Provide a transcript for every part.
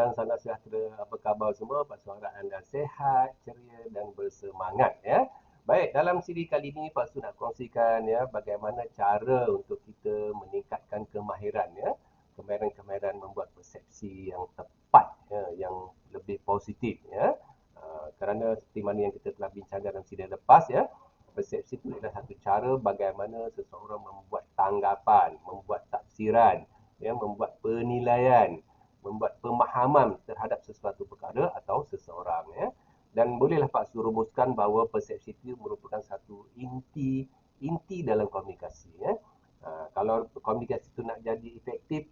sedang sanak sejahtera. Apa khabar semua? Pak Su harap anda sehat, ceria dan bersemangat ya. Baik, dalam siri kali ini Pak Su nak kongsikan ya bagaimana cara untuk kita meningkatkan kemahiran ya. Kemahiran-kemahiran membuat persepsi yang tepat ya, yang lebih positif ya. Kerana seperti mana yang kita telah bincangkan dalam siri lepas ya, persepsi itu adalah satu cara bagaimana seseorang membuat tanggapan, membuat tafsiran, ya, membuat penilaian, membuat pemahaman terhadap sesuatu perkara atau seseorang ya. Dan bolehlah Pak Su rumuskan bahawa persepsi itu merupakan satu inti dalam komunikasi ya. Kalau komunikasi itu nak jadi efektif,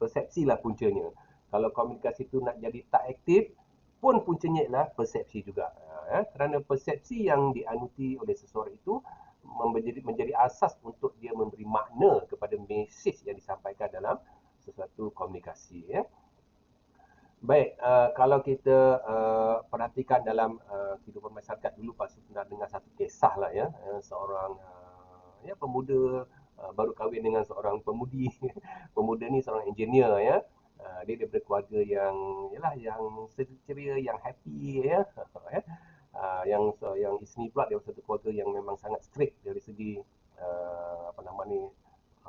persepsilah puncanya. Kalau komunikasi itu nak jadi tak aktif, pun puncanya ialah persepsi juga. Kerana persepsi yang dianuti oleh seseorang itu menjadi asas untuk dia memberi makna kepada mesej yang disampaikan dalam sesuatu komunikasi ya. Baik, kalau kita perhatikan dalam kehidupan masyarakat dulu, pasti pernah dengar satu kisah lah ya, seorang ya pemuda baru kahwin dengan seorang pemudi. Pemuda ni seorang engineer ya. Dia daripada keluarga yang yalah yang ceria, yang happy ya. Yang isteri pula dia satu keluarga yang memang sangat strict dari segi apa nama ni,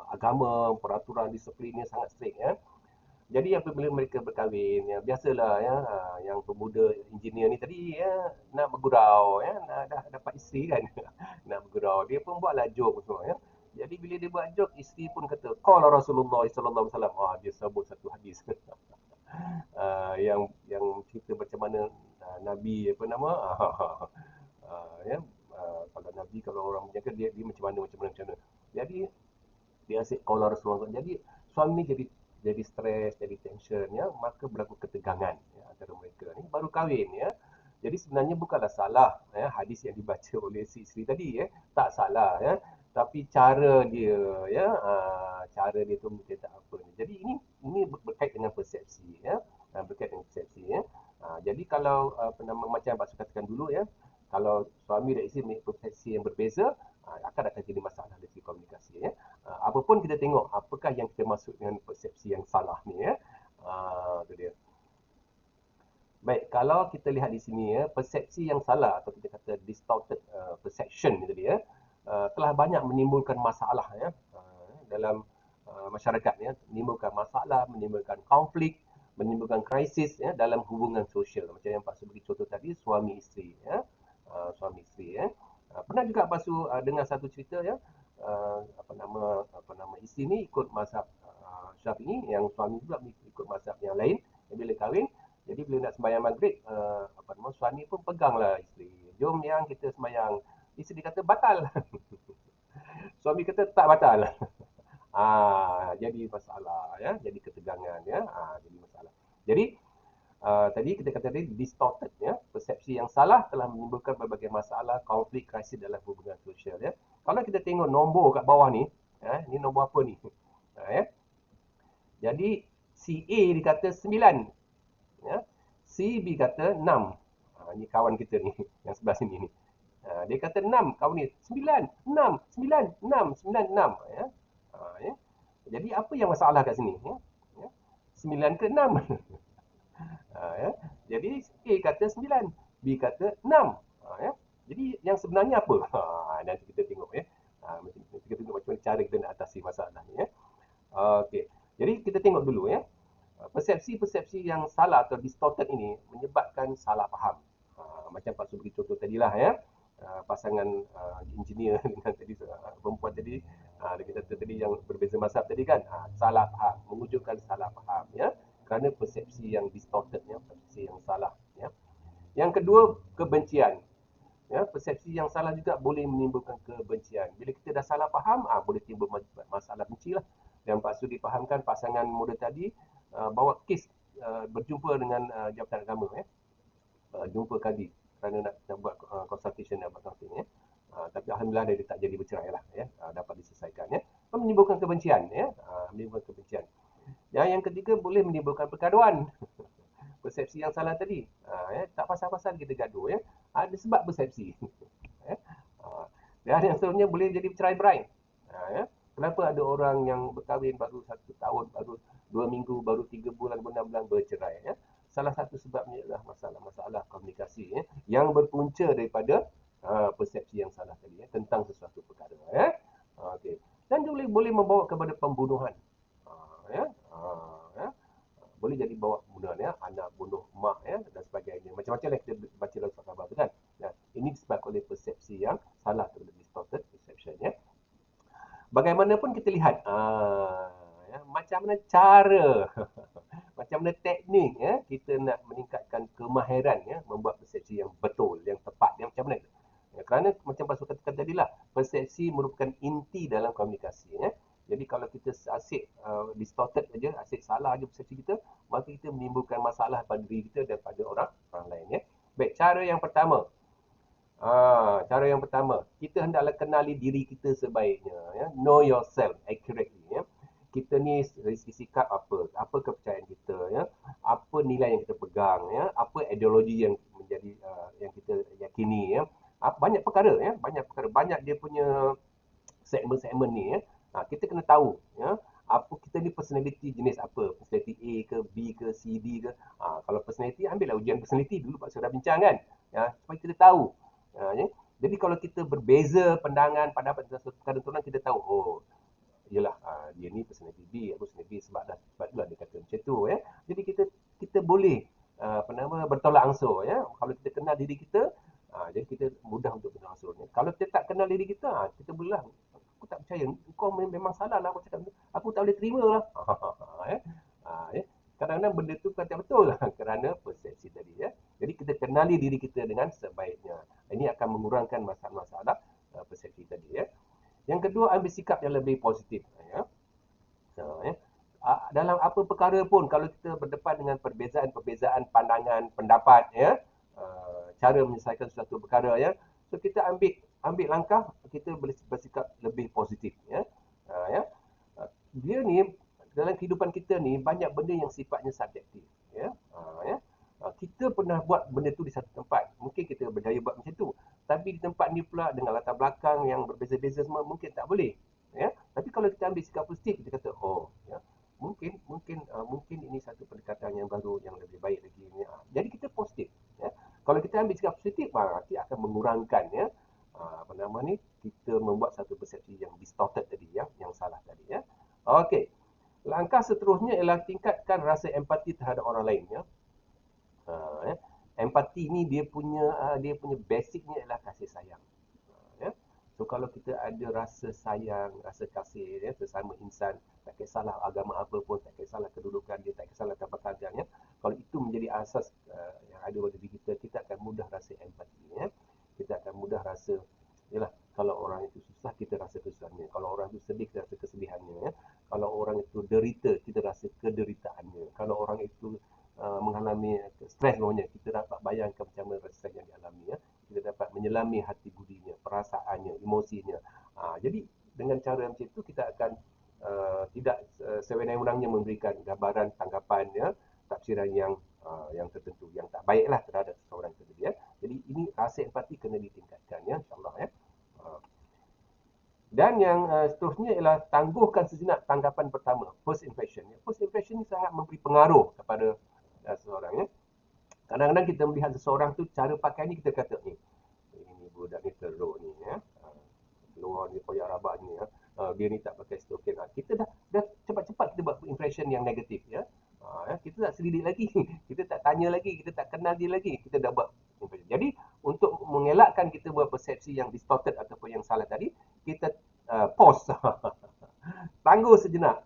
agama, peraturan, disiplinnya sangat strict ya. Jadi apabila mereka berkahwin, ya, biasalah ya, yang pemuda engineer ni tadi ya nak bergurau ya, nak dah dapat isteri kan, nak bergurau. Dia pun buatlah joke semua ya. Jadi bila dia buat joke, isteri pun kata, qala Rasulullah sallallahu alaihi wasallam. Dia sebut satu hadis yang cerita macam mana Nabi apa nama ya, kalau Nabi kalau orang menjaga dia macam mana. Jadi dia asyik qala Rasulullah. Jadi suami jadi stres, jadi tension ya, maka berlaku ketegangan ya, antara mereka ni baru kahwin ya. Jadi sebenarnya bukanlah salah ya hadis yang dibaca oleh si isteri tadi ya, tak salah ya. Tapi cara dia ya, cara dia tu mungkin tak apa. Jadi ini berkait dengan persepsi ya, berkait dengan persepsi ya. Jadi kalau apa nama macam Pak Su katakan dulu ya, kalau suami dan isteri memiliki persepsi yang berbeza, akan jadi masalah dari segi komunikasi ya. Apapun kita tengok apakah yang kita maksud dengan persepsi yang salah ni ya. Itu dia. Baik, kalau kita lihat di sini ya, persepsi yang salah atau kita kata distorted perception itu dia telah banyak menimbulkan masalah ya dalam masyarakat ya, menimbulkan masalah, menimbulkan konflik, menimbulkan krisis ya dalam hubungan sosial. Macam yang Pak Su bagi contoh tadi, suami isteri ya. Suami isteri ya. Pernah juga Pak Su dengar satu cerita ya, apa nama isteri ni ikut mazhab Syafi'i, yang suami juga ikut mazhab yang lain. Bila kahwin, jadi bila nak sembahyang maghrib, suami pun peganglah isteri. Jom yang kita sembahyang. Isteri kata batal. Suami kata tak batal. Jadi masalah ya, jadi ketegangan ya, jadi masalah. Jadi tadi kita kata tadi distorted ya, persepsi yang salah telah menimbulkan berbagai masalah, konflik, krisis dalam hubungan sosial ya. Kalau kita tengok nombor kat bawah ni, ni nombor apa ni? Ya. Jadi si A dikata 9 ya. Si B kata 6. Ni kawan kita ni yang sebelah sini ni. Dia kata 6, kawan ni 9, 6, 9, 6, 9, 6 ya. Ya. Jadi apa yang masalah kat sini ya? 9 ke 6? Ya. Jadi A kata 9, B kata 6. Ya. Jadi yang sebenarnya apa? Nanti kita tengok ya. Nanti kita tengok macam mana cara kita nak atasi masalah ni ya. Okey. Jadi kita tengok dulu ya. Persepsi-persepsi yang salah atau distorted ini menyebabkan salah faham. Macam Pak Su bagi contoh tadilah ya. Pasangan engineer dengan tadi perempuan tadi, dia kata tadi yang berbeza mazhab tadi kan, salah faham, mewujudkan salah faham ya, kerana persepsi yang distorted ya, persepsi yang salah ya. Yang kedua, kebencian ya. Persepsi yang salah juga boleh menimbulkan kebencian. Bila kita dah salah faham, boleh timbul masalah benci lah. Dan Pak Su difahamkan pasangan muda tadi bawa kes berjumpa dengan Jabatan Agama ya, jumpa kadi kerana nak buat consultation dan buat counseling ya. Tapi alhamdulillah dia tak jadi bercerai lah ya, dapat diselesaikan ya. Menimbulkan kebencian ya, menimbulkan kebencian. Yang ketiga, boleh menimbulkan pergaduhan. Persepsi yang salah tadi, ya, tak pasal-pasal kita gaduh ya, ada sebab persepsi. Ya. Dan yang seterusnya boleh jadi bercerai-berai. Ya. Kenapa ada orang yang berkahwin baru 1 tahun, baru 2 minggu, baru 3 bulan, 6 bulan bercerai ya? salah satu sebabnya adalah masalah-masalah komunikasi yang berpunca daripada persepsi yang salah tadi tentang sesuatu perkara. Okey. Dan boleh boleh membawa kepada pembunuhan. Ya. Ya. Boleh jadi bawa pembunuhan anak bunuh mak dan sebagainya. Macam-macam yang kita baca dalam surat khabar tu kan. Ini disebabkan oleh persepsi yang salah atau distorted perception Bagaimanapun kita lihat macam mana cara macam mana teknik kita nak meningkatkan kemahiran membuat persepsi yang betul, yang tepat, yang macam mana. Kerana macam Pak Su katakan tadi lah, persepsi merupakan inti dalam komunikasi. Jadi kalau kita asyik distorted aja, asyik salah aja persepsi kita, maka kita menimbulkan masalah pada diri kita dan pada orang lain. Baik, cara yang pertama, kita hendaklah kenali diri kita sebaiknya. Know yourself accurately. Kita ni sikap apa kepercayaan kita, apa nilai yang kita pegang, apa ideologi yang menjadi yang kita yakini, banyak perkara, banyak dia punya segmen-segmen ni. Kita kena tahu, apa kita ni personality jenis apa, personality A ke B ke C D ke. Kalau personality, ambillah ujian personality dulu Pak sudah bincang kan, supaya kita tahu. Jadi kalau kita berbeza pandangan pendapat tentang satu perkara turunan, kita tahu yelah dia ni personality B, aku personality B sebab itulah dia kata macam tu Jadi kita boleh bertolak ansur Kalau kita kenal diri kita, jadi kita mudah untuk bertolak ansur. Kalau kita tak kenal diri kita, kita boleh aku tak percaya, kau memang salah lah aku cakap, aku tak boleh terima lah. Kadang-kadang benda tu kata betul lah kerana persepsi tadi Jadi kita kenali diri kita dengan sebaiknya. Ini akan mengurangkan masalah-masalah persepsi tadi Yang kedua, ambil sikap yang lebih positif dalam apa perkara pun, kalau kita berdepan dengan perbezaan-perbezaan pandangan, pendapat cara menyelesaikan sesuatu perkara so kita ambil langkah, kita bersikap lebih positif dia ni dalam kehidupan kita ni banyak benda yang sifatnya subjektif kita pernah buat benda tu di satu tempat, mungkin kita berjaya buat macam tu, tapi di tempat ni pula dengan latar belakang yang berbeza-beza semua, mungkin tak boleh tapi kalau kita ambil sikap positif, kita kata mungkin ini satu pendekatan yang baru, yang lebih baik lagi jadi kita positif kalau kita ambil sikap positif, nanti akan mengurangkan kita membuat satu persepsi yang distorted tadi yang salah tadi okey. Langkah seterusnya ialah tingkatkan rasa empati terhadap orang lain empati ni dia punya basicnya ialah kasih sayang So kalau kita ada rasa sayang, rasa kasih sesama insan, tak kisahlah agama apa pun, tak kisahlah kedudukan dia, tak kisahlah pekerjaannya, kalau itu menjadi asas yang ada pada diri kita, kita akan mudah rasa empati kita akan mudah rasa, yalah, kalau orang itu susah, kita rasa kesusahannya, kalau orang itu sedih, kita rasa kesedihannya kalau orang itu derita, kita rasa kederitaannya, kalau orang itu mengalami stres maunya, kita dapat bayangkan macam mana rasa yang dialami kita dapat menyelami hati budinya, perasaannya, emosinya. Jadi dengan cara macam itu kita akan tidak sewenang-wenangnya memberikan gambaran, tanggapan, tafsiran yang tertentu, yang tak baiklah terhadap seseorang itu. Jadi ini rasa empati kena ditingkatkan, insyaAllah. Dan yang seterusnya ialah tangguhkan sejenak tanggapan pertama, first impression. First impression ni sangat memberi pengaruh kepada seseorang. Kadang-kadang kita melihat seseorang tu, cara pakai ni kita kata ni, ini budak ni teruk ni keluar ni koyak rabak ni dia ni tak pakai stokin kita dah cepat-cepat kita buat impression yang negatif kita tak selidik lagi kita tak tanya lagi, kita tak kenal dia lagi, kita dah buat impression. Jadi untuk mengelakkan kita buat persepsi yang distorted ataupun yang salah tadi, kita pause tangguh sejenak,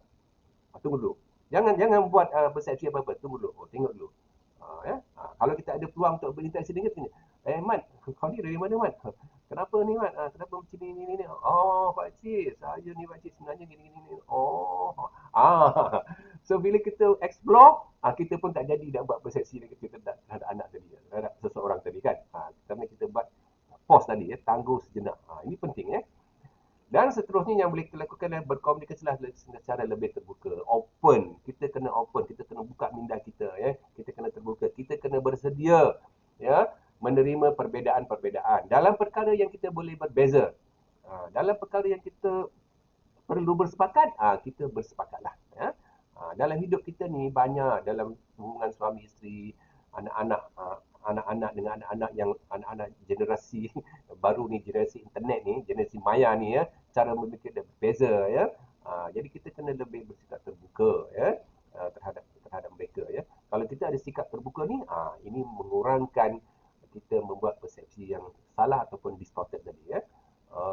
tunggu dulu, jangan buat persepsi apa-apa, tunggu dulu, tengok dulu. Kalau kita ada peluang untuk berinteraksi dengan dia, Mat, kau ni dari mana, Mat? Kenapa ni, Mat? Kenapa macam ni? Oh, Pakcik, saya ni Pakcik sebenarnya gini. So bila kita explore, kita pun tak jadi nak buat persepsi negatif terhadap anak tadi, terhadap seseorang tadi kan. Kerana kita buat pause tadi, tangguh sejenak. Ini penting Dan seterusnya yang boleh kita lakukan adalah berkomunikasilah secara lebih terbuka, open. Kita kena open, kita kena buka minda kita kita kena terbuka, kita kena bersedia menerima perbezaan-perbezaan dalam perkara yang kita boleh berbeza. Dalam perkara yang kita perlu bersepakat, kita bersepakatlah dalam hidup kita ni banyak, dalam hubungan suami isteri, motivasi anak-anak anak-anak dengan anak-anak yang anak-anak generasi baru ni, generasi internet ni, generasi maya ni ya, cara memikir dia berbeza ya. Jadi kita kena lebih bersikap terbuka ya, terhadap mereka ya. Kalau kita ada sikap terbuka ni, ini mengurangkan kita membuat persepsi yang salah ataupun distorted tadi ya.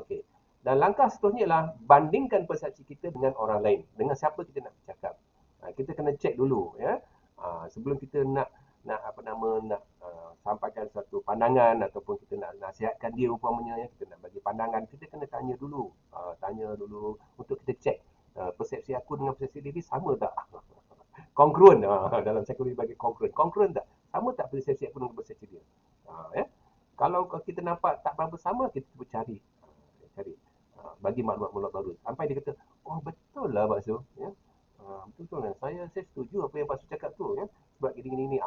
Okey. Dan langkah seterusnya ialah bandingkan persepsi kita dengan orang lain, dengan siapa kita nak bercakap. Kita kena cek dulu ya. Sebelum kita nak apa nama nak sampaikan satu pandangan ataupun kita nak nasihatkan dia umpamanya ya, kita nak bagi pandangan, kita kena tanya dulu. Tanya dulu untuk kita cek persepsi aku dengan persepsi dia ni sama tak? Kongruent dalam psikologi bagi kongruent tak? Sama tak persepsi aku dengan persepsi dia? Ya. Kalau kita nampak tak berapa sama, kita cuba cari bagi maklumat-maklumat baru. Sampai dia kata, oh betul lah Pak Su. Ya. Betul lah. Saya setuju apa yang Pak Su cakap tu. Ya. Sebab gini-gini.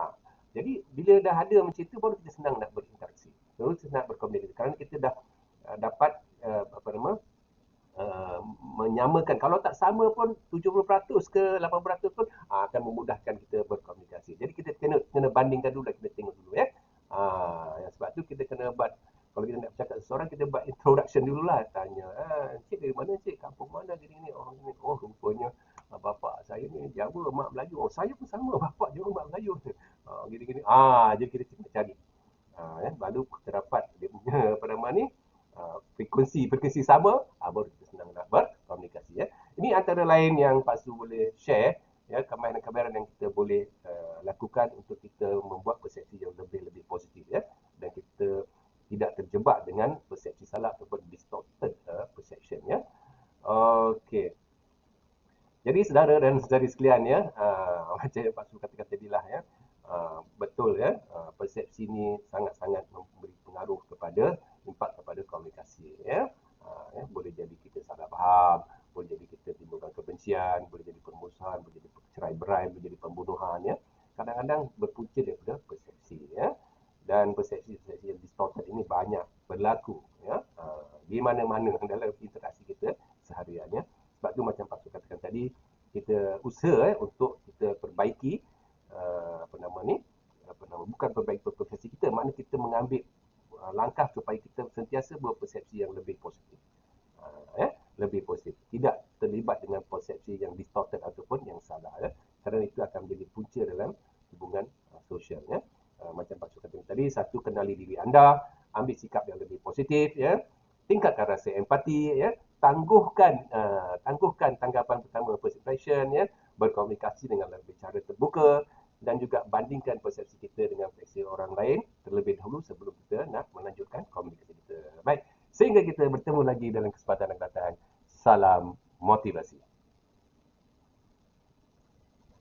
Jadi, bila dah ada macam itu, baru kita senang nak berinteraksi. Baru kita nak berkomunikasi. Kerana kita dah dapat menyamakan. Kalau tak sama pun 70% ke 80% pun akan memudahkan kita berkomunikasi. Jadi kita kena bandingkan dulu, kita tengok dulu ya. Sebab tu kita kena buat, kalau kita nak bercakap seseorang, kita buat introduction dululah. Tanya, cik dari mana cik? Kampung mana gini-gini? Oh rupanya bapa saya ni Jawa, mak Melayu. Oh saya pun sama, bapa Jawa, mak Melayu. Gini-gini. Jadi kita kena cari. Lalu kita dapat dia punya apa nama ni, frekuensi sama, baru kita senang nak berkomunikasi ya. Ini antara lain yang Pak Su boleh share ya, kemahiran-kemahiran yang kita boleh lakukan untuk kita membuat persepsi yang lebih positif ya, dan kita tidak terjebak dengan persepsi salah ataupun distorted perception ya. Okey. Jadi saudara dan saudari sekalian ya, macam yang Pak Su katakan tadilah ya, betul ya, persepsi ni sangat-sangat memberi pengaruh kepada impak kepada komunikasi ya. Boleh jadi kita salah faham, boleh jadi kita timbulkan kebencian, boleh jadi permusuhan, boleh jadi cerai-berai, boleh jadi pembunuhan ya. Kadang-kadang berpunca daripada persepsi ya. Dan persepsi-persepsi yang distorted ini banyak berlaku ya, di mana-mana dalam interaksi kita seharian ya. Sebab tu macam Pak Su katakan tadi, kita usaha untuk kita perbaiki bukan perbaiki persepsi kita, maknanya kita mengambil langkah supaya kita sentiasa berpersepsi yang lebih positif. Lebih positif, tidak terlibat dengan persepsi yang distorted ataupun yang salah ya. Kerana itu akan menjadi punca dalam hubungan sosial ya. Macam Pak Su katakan tadi, satu, kenali diri anda, ambil sikap yang lebih positif ya, tingkatkan rasa empati ya, tangguhkan tanggapan pertama, first impression ya, berkomunikasi dengan lebih cara terbuka, dan juga bandingkan persepsi kita dengan persepsi orang lain terlebih dahulu sebelum kita nak melanjutkan komunikasi kita. Baik, sehingga kita bertemu lagi dalam kesempatan yang akan datang. Salam motivasi.